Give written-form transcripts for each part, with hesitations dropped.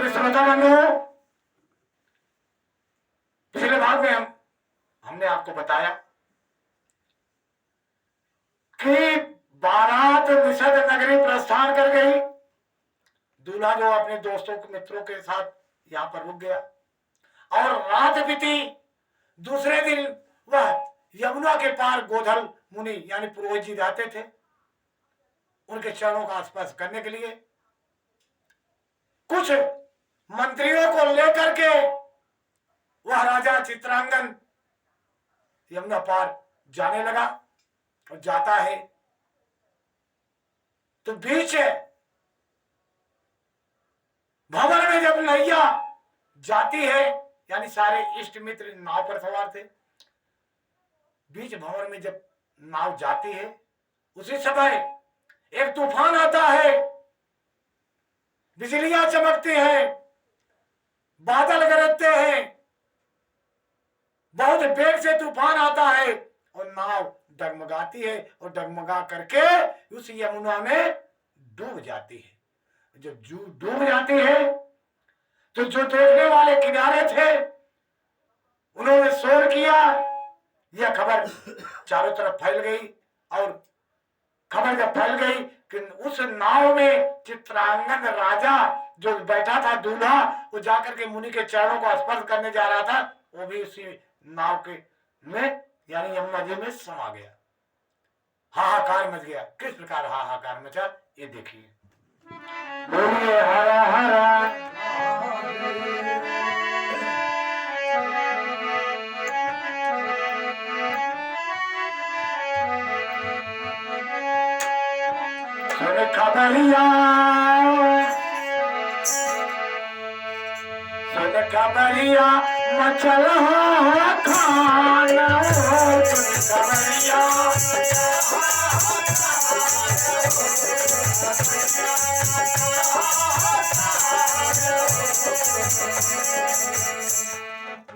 श्रोता बंधु, पिछले भाग में हमने आपको बताया कि बारात निषद नगरी प्रस्थान कर गई। दूल्हा जो अपने दोस्तों के मित्रों के साथ यहां पर रुक गया और रात बीती। दूसरे दिन वह यमुना के पार गोधल मुनि यानी पुरोहित जी जाते थे उनके चरणों का स्पर्श करने के लिए। कुछ मंत्रियों को लेकर के वह राजा चित्रांगन यमुना पार जाने लगा और जाता है तो बीच भंवर में जब नैया जाती है, यानी सारे इष्ट मित्र नाव पर सवार थे, बीच भंवर में जब नाव जाती है उसी समय एक तूफान आता है, बिजलियां चमकती हैं, बादल गरजते हैं, बहुत वेग से तूफान आता है और नाव डगमगाती है और डगमगा करके उस यमुना में डूब जाती है। जब डूब जाती है तो जो देखने वाले किनारे थे उन्होंने शोर किया। यह खबर चारों तरफ फैल गई और खबर जब फैल गई कि उस नाव में चित्रांगन राजा जो बैठा था दूल्हा, वो जाकर के मुनि के चरणों को स्पर्श करने जा रहा था, वो भी उसी नाव के में यानी यमुना जी में समा गया। हाहाकार मच गया। किस प्रकार हाहाकार मचा ये देखिए। बोलिए हरा हरा सुन खबरिया, सुन खबरिया मचल हो खाना, सुन खबरिया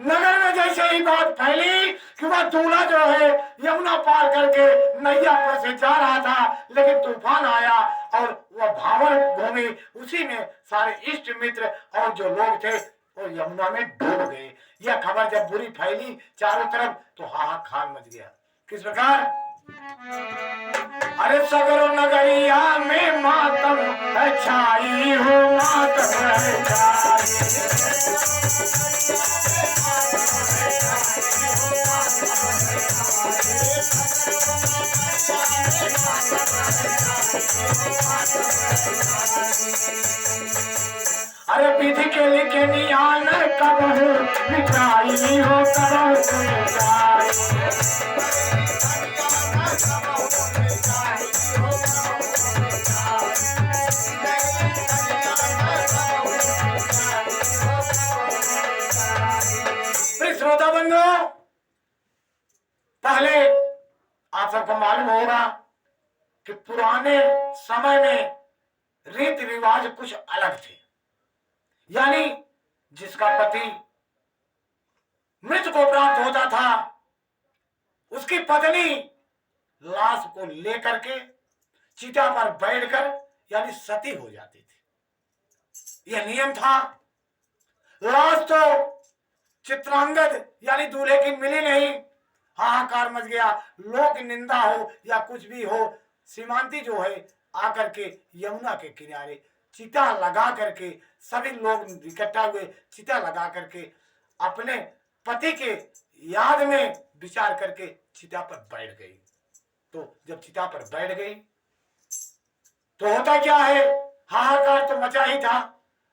नगर में जैसे ही बात फैली कि वह दूल्हा जो है यमुना पार करके नैया पर से जा रहा था, लेकिन तूफान आया और वह भावर घूमी। उसी में सारे इष्ट मित्र और जो लोग थे वो यमुना में डूब गए। यह खबर जब बुरी फैली चारों तरफ तो हाहाकार मच गया। किस प्रकार? अरे सगरो नगरिया में मातम है छाई हो, मातम है छाई। अरे विधि के लिखे नियान कब हो मिटाई हो, कब हो मिटाई। श्रोता बंधु, पहले आप सबको मालूम होगा कि पुराने समय में रीति रिवाज कुछ अलग थे। यानी जिसका पति मृत को प्राप्त होता था उसकी पत्नी लाश को लेकर के चिता पर बैठकर यानी सती हो जाती थी। यह नियम था। लाश तो चित्रांगद यानी दूल्हे की मिली नहीं। हाहाकार मच गया। लोक निंदा हो या कुछ भी हो, सीमांती जो है आकर के यमुना के किनारे चिता लगा करके सभी लोग इकट्ठा हुए, चिता लगा करके अपने पति के याद में विचार करके चिता पर बैठ गई। तो जब चिता पर बैठ गई तो होता क्या है, हाहाकार तो मचा ही था।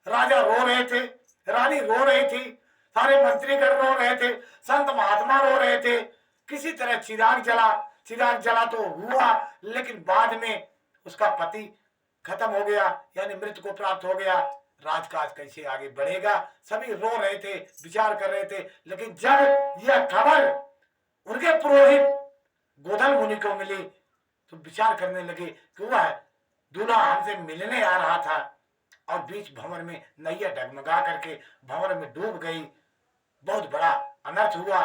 राजा रो रहे थे, रानी रो रही थी, सारे मंत्रीगण रो रहे थे, संत महात्मा रो रहे थे। किसी तरह चिराग जला तो हुआ, लेकिन बाद में उसका पति खत्म हो गया यानी मृत को प्राप्त हो गया। राजकाज कैसे आगे बढ़ेगा, सभी रो रहे थे, विचार कर रहे थे। लेकिन जब यह खबर उनके पुरोहित गोधल मुनि को मिली तो विचार करने लगे कि वह दूल्हा हमसे मिलने आ रहा था और बीच भंवर में नैया डगमगा करके भंवर में डूब गई। बहुत बड़ा अनर्थ हुआ।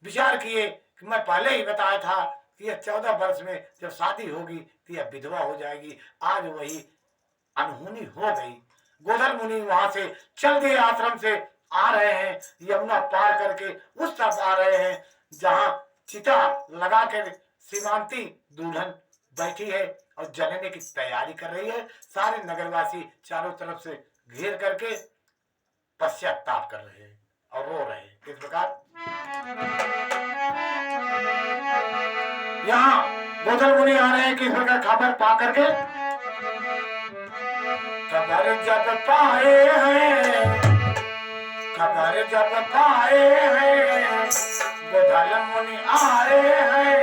विचार किए कि मैं पहले ही बताया था कि यह 14 वर्ष में जब शादी होगी तो यह विधवा हो जाएगी। आज वही अनहोनी हो गई। गोधन मुनि वहां से चल दिए, आश्रम से आ रहे हैं, यमुना पार करके उस तरफ आ रहे हैं जहां चिता लगा कर सीमांती दुल्हन बैठी है और जलने की तैयारी कर रही है। सारे नगरवासी चारों तरफ से घेर करके पश्चाताप कर रहे हैं और रो रहे हैं। किस प्रकार यहाँ गोधन मुनि आ रहे हैं, किस प्रकार खबर पा करके, खबर जब पाए हैं, खबर जब पाए हैं, गोधन मुनि आए हैं,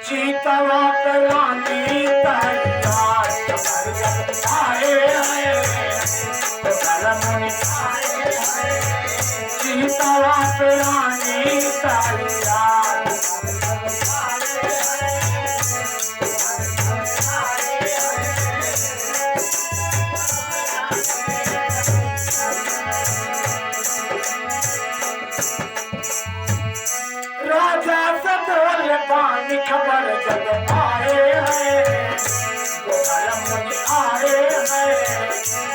चीतवा रानी तैयार। खबर जब पाए हैं, गोधन मुनि आए हैं, चीतवा रानी तैयार। राजा से बोले बानी खबर जब आए हैं, गोधन मुनि आए हैं,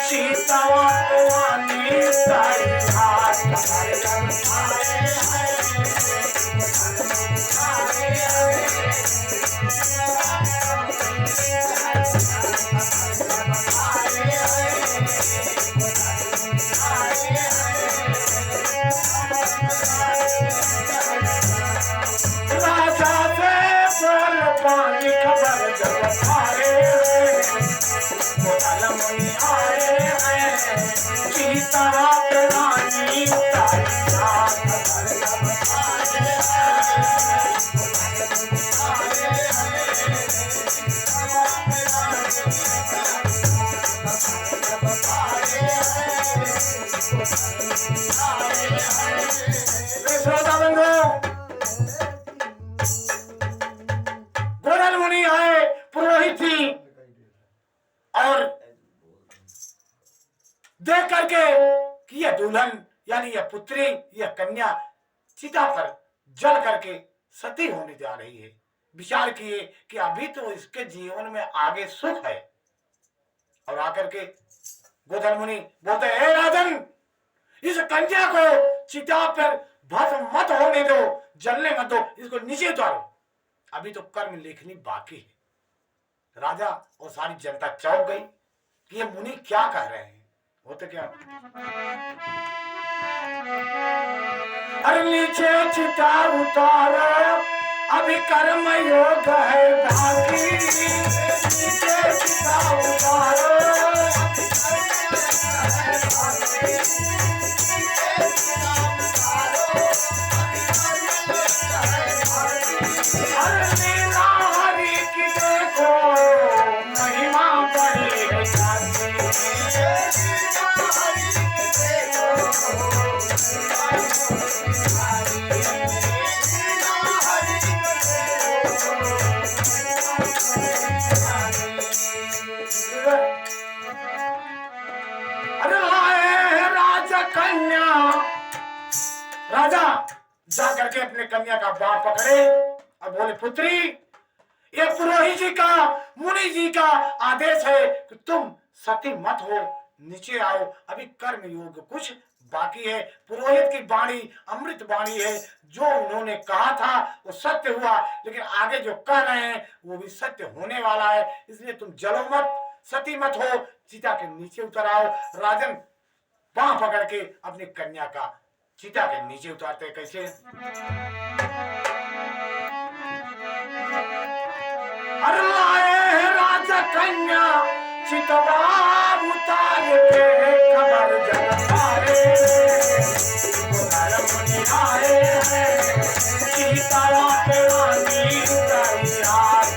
सीतावा रानी तैयार। खबर जब आए हैं, राजा से बोल पानी खबर जब आए हैं, गोधन मुनि आए हैं, सीता रानी तैयार। खबर जब आए श्रोता बंधु, गोधन मुनि आए, पुरोहित जी, और देख करके कि यह दुल्हन यानी यह पुत्री, यह कन्या चिता पर जल करके सती होने जा रही है। विचार किए कि अभी तो इसके जीवन में आगे सुख है, और आकर के गोधन मुनि बोलते हैं, हे राजन, इस कन्या को चिता पर भस्म मत होने दो, जलने मत दो, इसको नीचे उतारो, अभी तो कर्म लेखनी बाकी है। राजा और सारी जनता चौंक गई कि ये मुनि क्या कह रहे हैं। होते क्या, अरे नीचे चिता उतारो, अभी कर्म योग है बाकी, नीचे चिता उतारो, हर लीला हरि की देखो, महिमा बड़ी है जाती। अरे लाए राजा कन्या, राजा जा करके अपने कन्या का बाप पकड़े और बोले, पुत्री, ये पुरोहित जी का, मुनि जी का आदेश है कि तुम सती मत हो, नीचे आओ, अभी कर्म योग कुछ बाकी है। पुरोहित की वाणी अमृत वाणी है, जो उन्होंने कहा था वो सत्य हुआ, लेकिन आगे जो कह रहे हैं वो भी सत्य होने वाला है, इसलिए तुम जलो मत, सती मत हो, चिता के नीचे उतर आओ। राजन बांह पकड़ के अपनी कन्या का चिता के नीचे उतारते। कैसे, अरे लाए राजा कन्या चितवा उतार के, खबर जब आए, गोधन मुनि आए हैं, सीता रानी तैयार।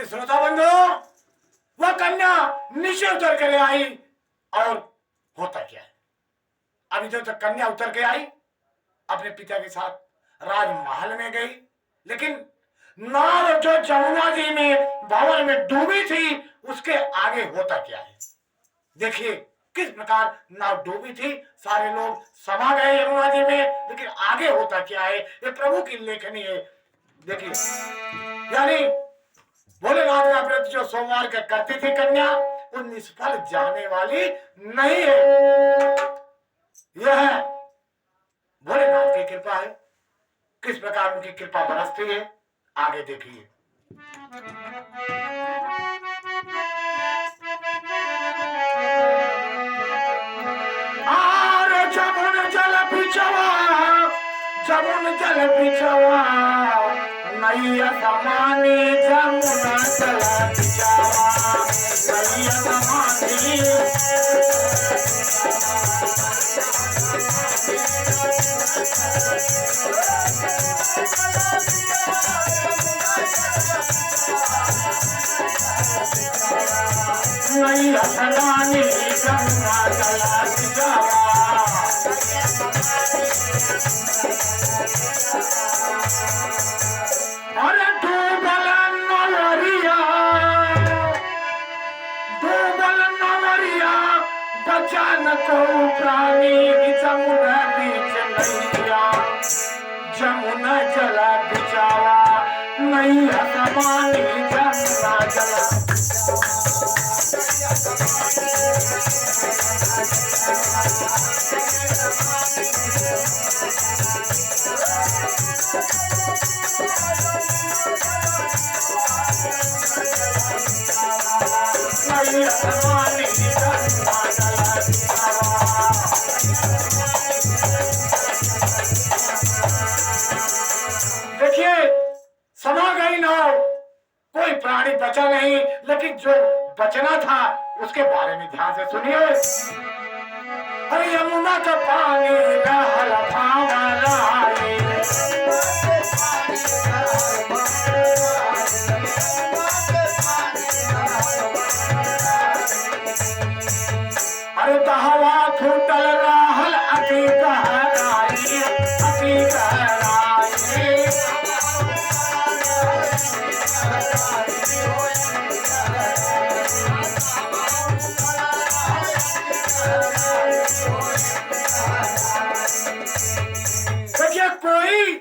श्रोता बंधु, वह कन्या नीचे उतर कर आई, और होता क्या है, अभी जो तक कन्या उतर के आई, अपने पिता के साथ राजमहल में गई, लेकिन नाव जो जमुना जी में भंवर में डूबी थी उसके आगे होता क्या है। देखिए किस प्रकार नाव डूबी थी, सारे लोग समा गए यमुना जी में, लेकिन आगे होता क्या है, ये प्रभु की लेखनी है। देखिए यानी भोलेनाथ का व्रत जो सोमवार का करती थी कन्या, वो निष्फल जाने वाली नहीं है। यह भोलेनाथ की कृपा है। किस प्रकार उनकी कृपा बरसती है आगे देखिए। आर जमुन जल बिचवा, जमुन जल बिचवा, नैया समानी जमुना जल बिचवा, नैया समानी नैया समानी जमुना जल बिचवा। अरे डूबल नवरिया बचान को प्राणी जमुना बीच नैया, जमुना जला बिचावा, नैया समानी जमुना जला। देखिए समा गई नाव, कोई प्राणी बचा नहीं, लेकिन जो बचना था उसके बारे में ध्यान से सुनिए। अरे यमुना का पानी रहल भावनाए, अरे दहवा फूटल रहल अति गहराई, अति गहराई। देखिए कोई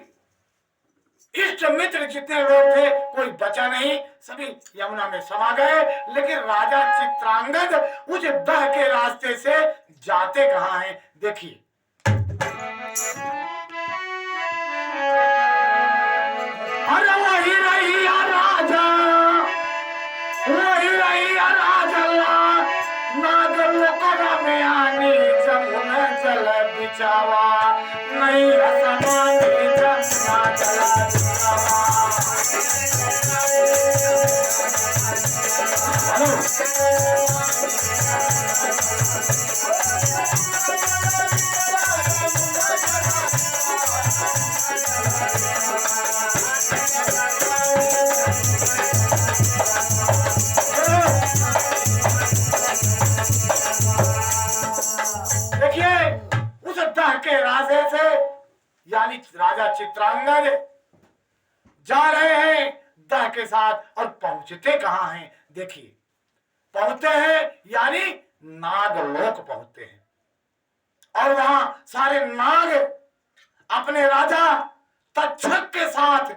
इष्ट मित्र जितने लोग थे कोई बचा नहीं, सभी यमुना में समा गए। लेकिन राजा चित्रांगद उस दह के रास्ते से जाते कहां हैं देखिए। अरे वही रही राजा, वही रही राजा, नागलोक में आनी जमुना जल बिचावा, नहीं समानी जमुना जल बिचावा। देखिए उस दह के रास्ते से यानी राजा चित्रांगद जा रहे हैं दह के साथ, और पहुंचते कहां हैं देखिए। पहुंचते हैं यानी नागलोक पहुंचते हैं, और वहां सारे नाग अपने राजा तक्षक के साथ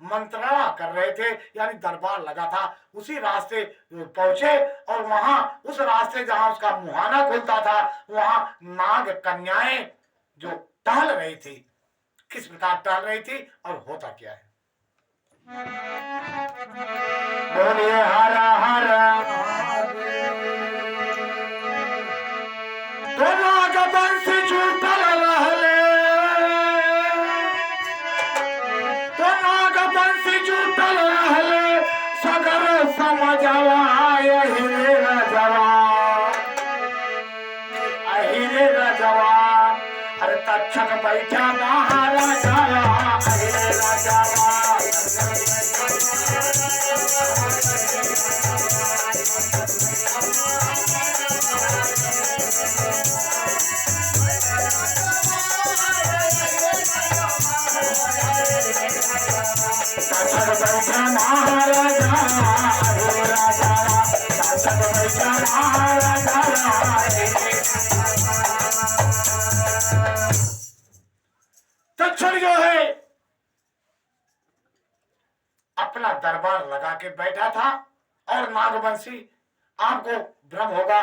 मंत्रणा कर रहे थे, यानी दरबार लगा था। उसी रास्ते पहुंचे और वहां उस रास्ते जहां उसका मुहाना खुलता था वहां नाग कन्याएं जो टहल रही थी, किस प्रकार टहल रही थी और होता क्या है। बोलिए हरा हरा। तो नाग बंसी छूटल रहले, तो नाग बंसी छूटल रहले, सगर समझवा यही रजवा, अहिरे रजवा। अरे तक्षक बैठा महाराजा, अहिरे रजवा। तक्षक अपना दरबार लगा के बैठा था। और नागवंशी, आपको भ्रम होगा,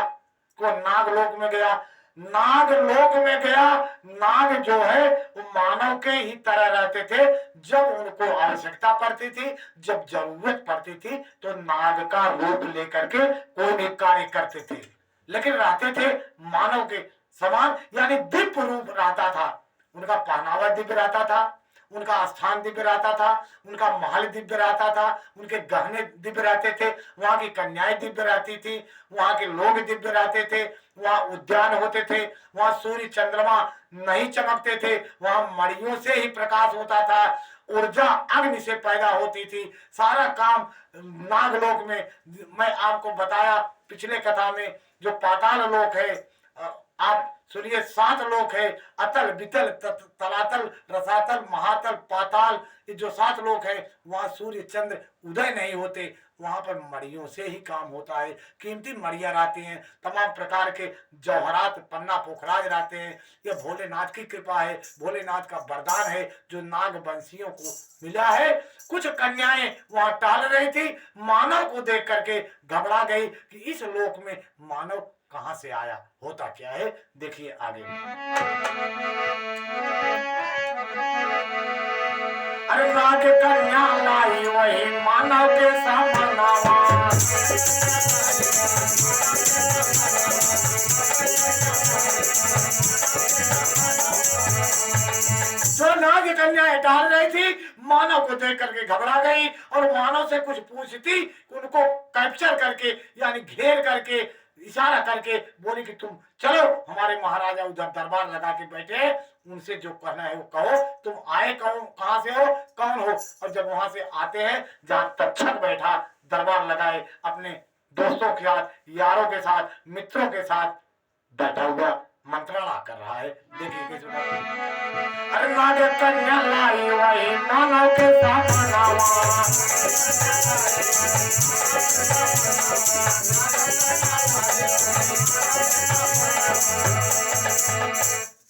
को नागलोक में गया। नागलोक में गया। नाग जो है वो मानव के ही तरह रहते थे। जब उनको आवश्यकता पड़ती थी, जब जरूरत पड़ती थी, तो नाग का रूप लेकर के कोई भी कार्य करते थे, लेकिन रहते थे मानव के समान, यानी दिव्य रूप रहता था। उनका पहनावा दिव्य रहता था, उनका स्थान दिव्य रहता था, उनका महल दिव्य रहता था, उनके गहने दिव्य रहते थे, वहां की कन्याएं दिव्य रहती थी, वहां के लोग दिव्य रहते थे, वहां उद्यान होते थे, वहां सूर्य चंद्रमा नहीं चमकते थे, वहां मड़ियों से ही प्रकाश होता था, ऊर्जा अग्नि से पैदा होती थी। सारा काम नागलोक में, मैं आपको बताया पिछले कथा में, जो पाताल लोक है, आप सुनिए, 7 लोक है, अतल वितल तलातल रसातल महातल पाताल, ये जो 7 लोक है, वहां सूर्य चंद्र उदय नहीं होते, वहां पर मड़ियों से ही काम होता है। कीमती मड़ियां रहती हैं, तमाम प्रकार के जौहरात पन्ना पोखराज रहते हैं। ये भोलेनाथ की कृपा है, भोलेनाथ का वरदान है जो नागवंशियों को मिला है। कुछ कन्याएं वहां टहल रही थी, मानव को देख करके घबरा गई कि इस लोक में मानव कहां से आया, होता क्या है, देखिए आगे। अरे नाग कन्या लाई वही मानव के समनवा, जो नाग कन्याएं डाल रही थी, मानव को देख करके घबरा गई और मानव से कुछ पूछती, उनको कैप्चर करके यानी घेर करके इशारा करके बोली कि तुम चलो, हमारे महाराजा उधर दरबार लगा के बैठे, उनसे जो कहना है वो कहो, तुम आए कहां से हो, कौन हो। और जब वहां से आते हैं, जहां तक्षक बैठा दरबार लगाए, अपने दोस्तों के साथ, यारों के साथ, मित्रों के साथ बैठा हुआ मंत्रणा कर रहा है। देखिए किस प्रकार। अरे नाग कन्या लाई वही मानव के सामनावा,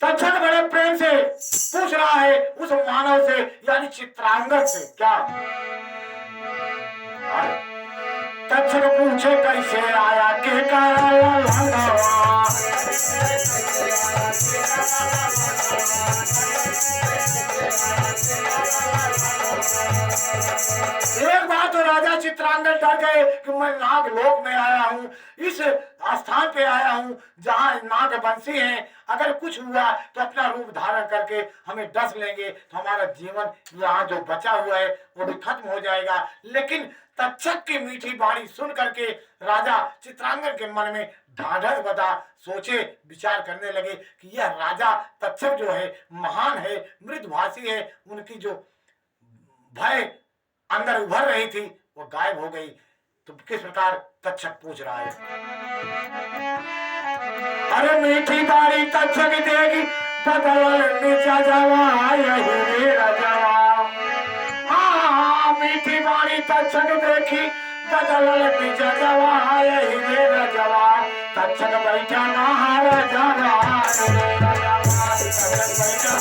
तक्षक बड़े प्रेम से पूछ रहा है उस मानव से, यानी चित्रांगद से, क्या तक्षक पूछे कैसे आया के कारण लंगवा। एक बार तो राजा चित्रांगद डर गए कि मैं नागलोक में आया हूँ, इस स्थान पे आया हूँ जहाँ नागवंशी हैं, अगर कुछ हुआ तो अपना रूप धारण करके हमें डस लेंगे, तो हमारा जीवन यहाँ जो बचा हुआ है वो भी खत्म हो जाएगा। लेकिन तक्षक की मीठी वाणी सुन करके राजा चित्रांगद के मन में ढाढ़स बधा, सोचे विचार करने लगे कि यह राजा तक्षक जो है महान है, मृदुभाषी है, उनकी जो भय अंदर उभर रही थी वो गायब हो गई। तो किस प्रकार तक्षक पूछ रहा है। अरे मीठी बारी तक्षक देगी बदल नीचा जवा, यही मेरा जवाब। हाँ, मीठी बारी तक्षक देखी बदल नीचा जवा, यही मेरा जवाब। तक्षक बैठा नहारा जवा, मेरा जवाब। तक्षक बैठा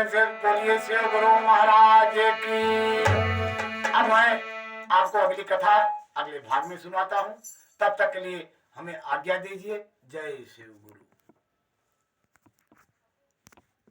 से बोलिए शिव गुरु महाराज की। अब मैं आपको अगली कथा अगले भाग में सुनाता हूँ, तब तक के लिए हमें आज्ञा दीजिए। जय शिव गुरु।